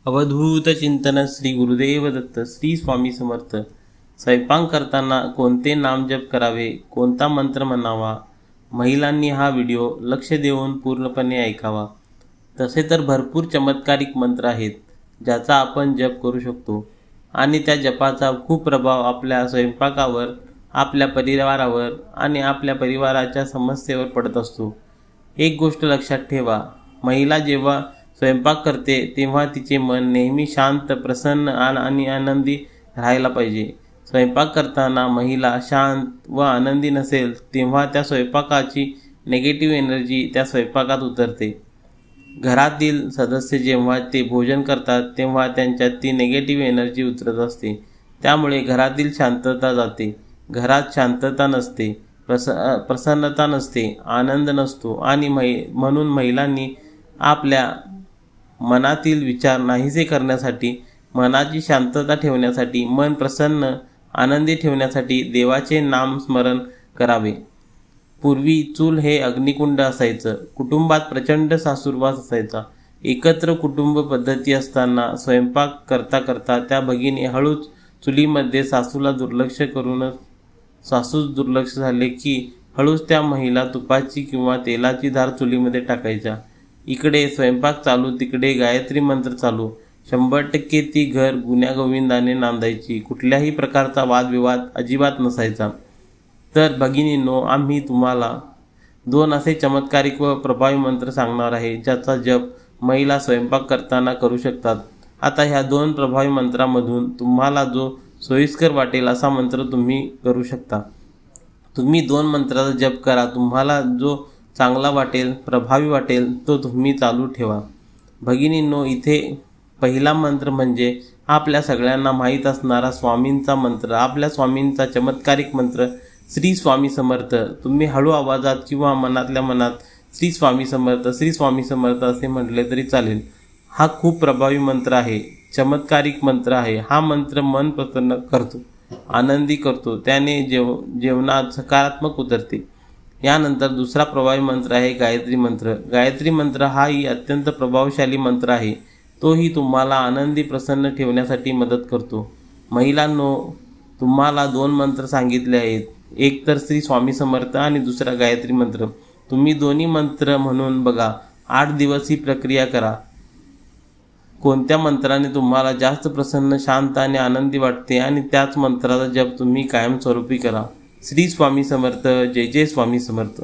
अवधूत चिंतन श्री गुरुदेव दत्त श्री स्वामी समर्थ। स्वयंपाक करताना कोणते नामजप करावे, कोणता मंत्र म्हणावा, महिलांनी हा व्हिडिओ लक्ष देऊन पूर्णपणे ऐकावा। तसे तर भरपूर चमत्कारिक मंत्र आहेत ज्याचा आपण जप करू शकतो आणि त्या जपाचा खूप प्रभाव आपल्या स्वयंपाकावर, आपल्या परिवारावर आणि आपल्या परिवाराच्या समस्येवर पडत असतो। एक गोष्ट लक्षात ठेवा, महिला जेव्हा स्वयंपाक करते तेव्हा तिचे मन नेहमी शांत, प्रसन्न आणि आनंदी राहायला पाहिजे। स्वयंपाक करताना महिला शांत व आनंदी नसेल तेव्हा त्या स्वयंपाकाची नेगेटिव्ह एनर्जी त्या स्वयंपाकात उतरते। घरातील सदस्य जेव्हा ते भोजन करतात तेव्हा त्यांच्यात ती नेगेटिव्ह एनर्जी उतरत असते, त्यामुळे घरातील शांतता जाते। घरात शांतता नसते, प्रसन्नता नसते, आनंद नसतो आणि म्हणून महिलांनी आपल्या मनातील विचार नाहीसे करण्यासाठी, मनाची शांतता ठेवण्यासाठी, मन प्रसन्न आनंदी ठेवण्यासाठी देवाचे नामस्मरण करावे। पूर्वी चूल हे अग्निकुंड असायचं, कुटुंबात प्रचंड सासुरवास असायचा। एकत्र कुटुंब पद्धती असताना स्वयंपाक करता करता त्या भगिनी हळूच चुलीमध्ये सासूला दुर्लक्ष करूनच सासूस दुर्लक्ष झाले की हळूच त्या महिला तुपाची किंवा तेलाची धार चुलीमध्ये टाकायच्या। इकडे स्वयंपाक चालू, तिकडे गायत्री मंत्र चालू। 100% ती घर गुण्यागोविंदाने नांदायची, कुठल्याही प्रकारचा वादविवाद अजिबात नसायचा। तर भगिनींनो, आम्ही तुम्हाला 2 असे चमत्कारिक व प्रभावी मंत्र सांगणार आहे ज्याचा जप महिला स्वयंपाक करताना करू शकतात। आता ह्या 2 प्रभावी मंत्रामधून तुम्हाला जो सोयीस्कर वाटेल असा मंत्र तुम्ही करू शकता। तुम्ही 2 मंत्राचा जप करा, तुम्हाला जो चांगला वाटेल, प्रभावी वाटेल तो तुम्ही चालू ठेवा। भगिनींनो, इथे पहिला मंत्र म्हणजे आपल्या सगळ्यांना माहीत असणारा स्वामींचा मंत्र, आपल्या स्वामींचा चमत्कारिक मंत्र श्री स्वामी समर्थ। तुम्ही हळू आवाजात किंवा मनातल्या मनात श्री स्वामी समर्थ, श्री स्वामी समर्थ असे म्हटले तरी चालेल। हा खूप प्रभावी मंत्र आहे, चमत्कारिक मंत्र आहे। हा मंत्र मन प्रसन्न करतो, आनंदी करतो, त्याने जीवनात सकारात्मक उतरते। यानंतर दुसरा प्रभावी मंत्र आहे गायत्री मंत्र। गायत्री मंत्र हाही अत्यंत प्रभावशाली मंत्र आहे, तोही तुम्हाला आनंदी प्रसन्न ठेवण्यासाठी मदत करतो। महिलांनो, तुम्हाला 2 मंत्र सांगितले आहेत, एक तर श्री स्वामी समर्थ आणि दुसरा गायत्री मंत्र। तुम्ही दोन्ही मंत्र म्हणून बघा, 8 दिवस ही प्रक्रिया करा। कोणत्या मंत्राने तुम्हाला जास्त प्रसन्न, शांत आणि आनंदी वाटते आणि त्याच मंत्राचा जप तुम्ही कायमस्वरूपी करा। श्री स्वामी समर्थ। जय जय स्वामी समर्थ।